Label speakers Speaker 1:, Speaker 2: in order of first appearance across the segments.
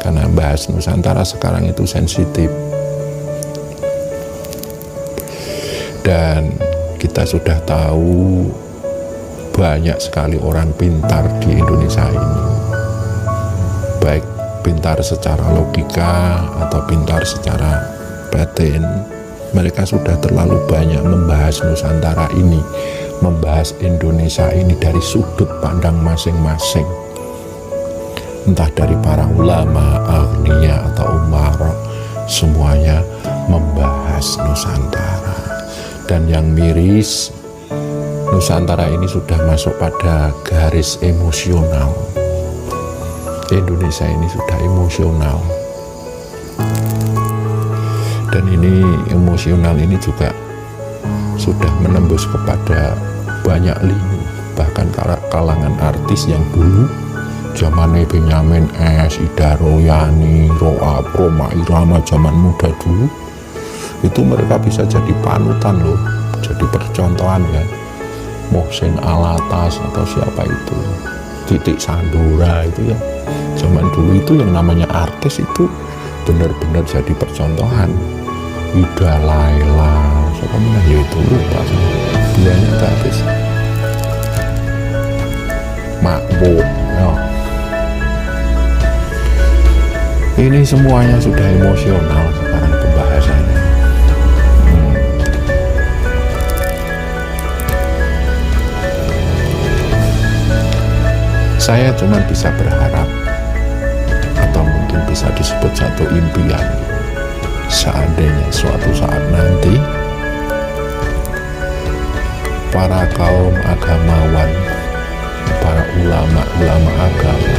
Speaker 1: karena bahas Nusantara sekarang itu sensitif. Dan kita sudah tahu banyak sekali orang pintar di Indonesia ini, baik pintar secara logika atau pintar secara batin. Mereka sudah terlalu banyak membahas Nusantara ini, membahas Indonesia ini dari sudut pandang masing-masing, entah dari para ulama, agniya atau umara, semuanya membahas Nusantara. Dan yang miris, Nusantara ini sudah masuk pada garis emosional. Indonesia ini sudah emosional. Dan ini emosional ini juga sudah menembus kepada banyak lini, bahkan kalangan artis yang dulu zaman Benyamin S, Ida Royani, Roa, Roma Irama zaman muda dulu, itu mereka bisa jadi panutan loh, jadi percontohan ya. Mohsin Alatas atau siapa itu, Titik Sandura itu ya, zaman dulu itu yang namanya artis itu benar-benar jadi percontohan. Ida Laila, siapa mana ya itu, lupa bilangnya artis. Makbo ya. Ini semuanya sudah emosional sekarang pembahasannya. Saya cuma bisa berharap, atau mungkin bisa disebut satu impian, seandainya suatu saat nanti para kaum agamawan, para ulama-ulama agama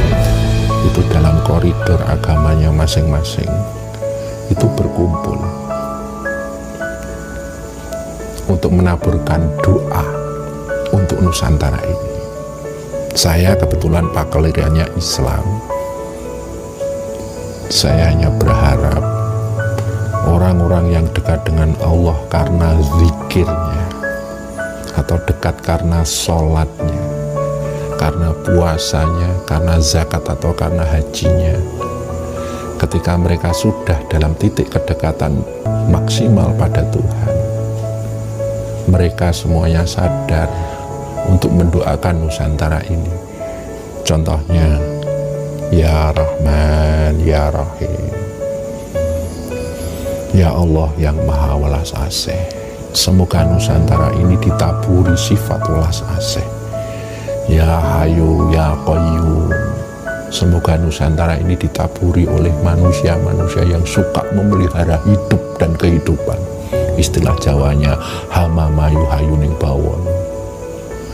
Speaker 1: itu dalam koridor agamanya masing-masing itu berkumpul untuk menaburkan doa untuk Nusantara ini. Saya kebetulan pakaiannya Islam. Saya hanya berharap orang-orang yang dekat dengan Allah karena zikirnya, atau dekat karena sholatnya, karena puasanya, karena zakat atau karena hajinya, ketika mereka sudah dalam titik kedekatan maksimal pada Tuhan, mereka semuanya sadar untuk mendoakan Nusantara ini. Contohnya, Ya Rahman, Ya Rahim, Ya Allah yang Maha Welas Asih, semoga Nusantara ini ditaburi sifat welas asih. Ya Hayu, Ya Qayyum, semoga Nusantara ini ditaburi oleh manusia-manusia yang suka memelihara hidup dan kehidupan. Istilah Jawanya, Hamamayu Hayuning Bawon.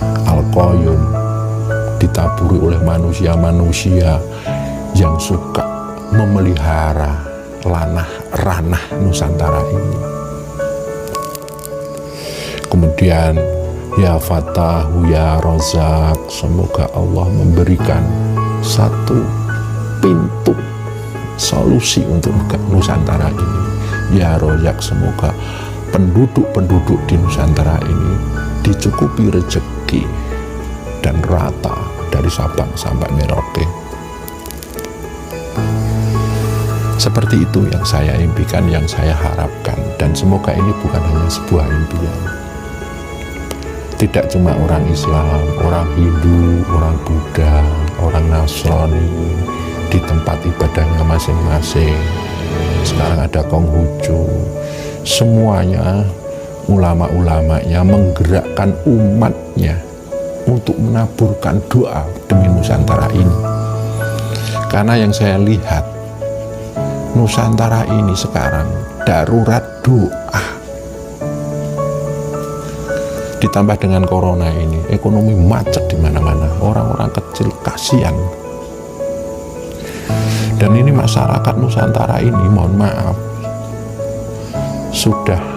Speaker 1: Al-Qayyum, ditaburi oleh manusia-manusia yang suka memelihara ranah Nusantara ini. Kemudian, Ya Fatahu, Ya Razak, semoga Allah memberikan satu pintu solusi untuk Nusantara ini. Ya Razak, semoga penduduk-penduduk di Nusantara ini dicukupi rezeki dan rata dari Sabang sampai Merauke. Seperti itu yang saya impikan, yang saya harapkan, dan semoga ini bukan hanya sebuah impian. Tidak cuma orang Islam, orang Hindu, orang Buddha, orang Nasrani di tempat ibadahnya masing-masing. Sekarang ada Konghucu, semuanya ulama-ulamanya menggerakkan umatnya untuk menaburkan doa demi Nusantara ini. Karena yang saya lihat, Nusantara ini sekarang darurat doa. Ditambah dengan corona ini, ekonomi macet di mana-mana, orang-orang kecil kasihan. Dan ini masyarakat Nusantara ini, mohon maaf, sudah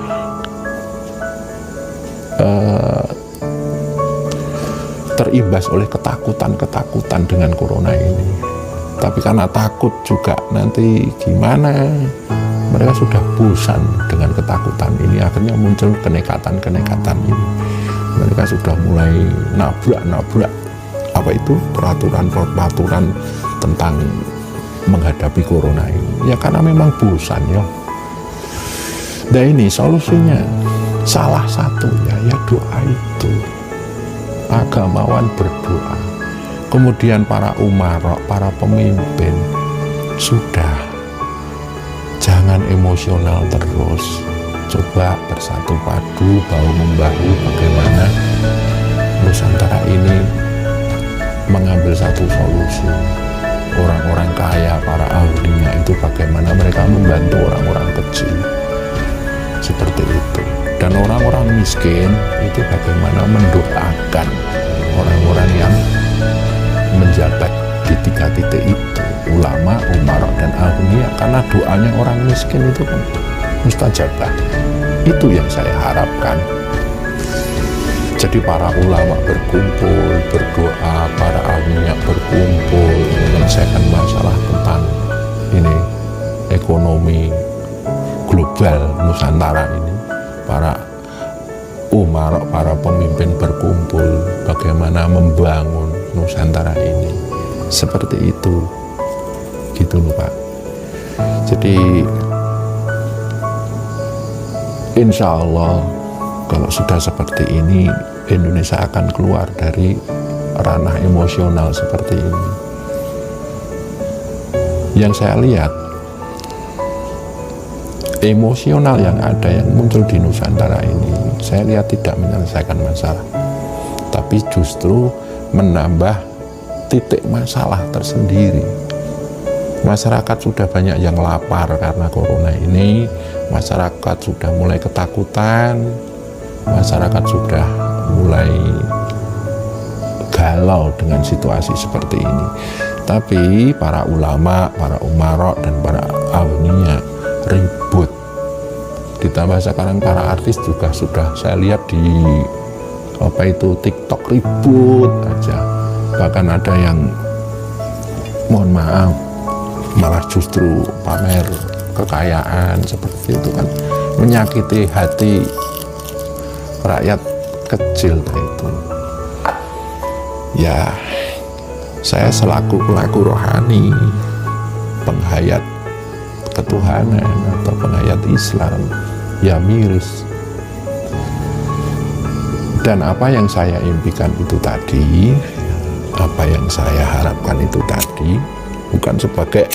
Speaker 1: terimbas oleh ketakutan dengan corona ini. Tapi karena takut juga nanti gimana, mereka sudah bosan dengan ketakutan ini, akhirnya muncul kenekatan ini. Mereka sudah mulai nabrak apa itu peraturan tentang menghadapi corona ini? Ya karena memang bosan ya. Nah ini solusinya, salah satunya ya doa itu. Agamawan berdoa. Kemudian para umarok, para pemimpin, sudah jangan emosional terus. Coba bersatu padu, bahu membahu, bagaimana Nusantara ini mengambil satu solusi. Orang-orang kaya, para ahlinya itu bagaimana mereka membantu orang-orang kecil. Seperti itu. Dan orang-orang miskin itu bagaimana mendoakan orang-orang yang menjabat di 3 titik itu, ulama, umarok, dan agniya, karena doanya orang miskin itu kan mustajabah. Itu yang saya harapkan. Jadi para ulama berkumpul, berdoa, para agniya berkumpul, menyelesaikan masalah tentang ini ekonomi global Nusantara ini. Para umarok, para pemimpin berkumpul, bagaimana membangun Nusantara ini. Seperti itu, gitu loh Pak. Jadi insya Allah kalau sudah seperti ini, Indonesia akan keluar dari ranah emosional seperti ini. Yang saya lihat, emosional yang ada, yang muncul di Nusantara ini, saya lihat tidak menyelesaikan masalah, tapi justru menambah titik masalah tersendiri. Masyarakat sudah banyak yang lapar karena corona ini, masyarakat sudah mulai ketakutan, masyarakat sudah mulai galau dengan situasi seperti ini. Tapi para ulama, para umarok, dan para awniya ribut. Ditambah sekarang para artis juga sudah saya lihat di TikTok ribut aja. Bahkan ada yang mohon maaf malah justru pamer kekayaan, seperti itu kan menyakiti hati rakyat kecil itu. Ya, saya selaku pelaku rohani, penghayat ketuhanan atau penghayat Islam, ya miris. Dan apa yang saya impikan itu tadi, apa yang saya harapkan itu tadi, bukan sebagai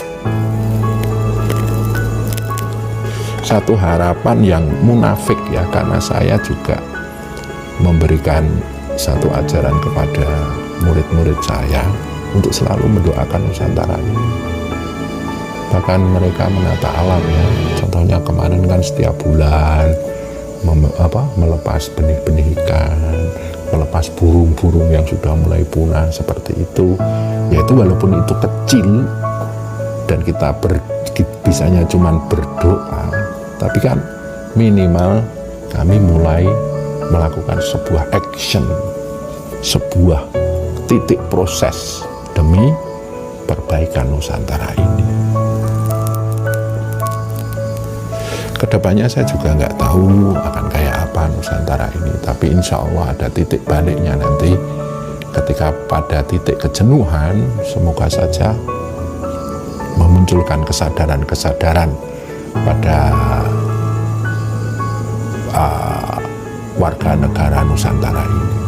Speaker 1: satu harapan yang munafik ya, karena saya juga memberikan satu ajaran kepada murid-murid saya untuk selalu mendoakan Nusantara ini. Bahkan mereka menata alam ya, contohnya kemarin kan setiap bulan melepas benih-benih ikan, melepas burung-burung yang sudah mulai punah seperti itu. Yaitu walaupun itu kecil dan kita bisanya cuma berdoa, tapi kan minimal kami mulai melakukan sebuah action, sebuah titik proses demi perbaikan Nusantara ini. Kedepannya saya juga nggak tahu akan kayak apa Nusantara ini, tapi insya Allah ada titik baliknya nanti. Ketika pada titik kejenuhan, semoga saja memunculkan kesadaran-kesadaran pada warga negara Nusantara ini.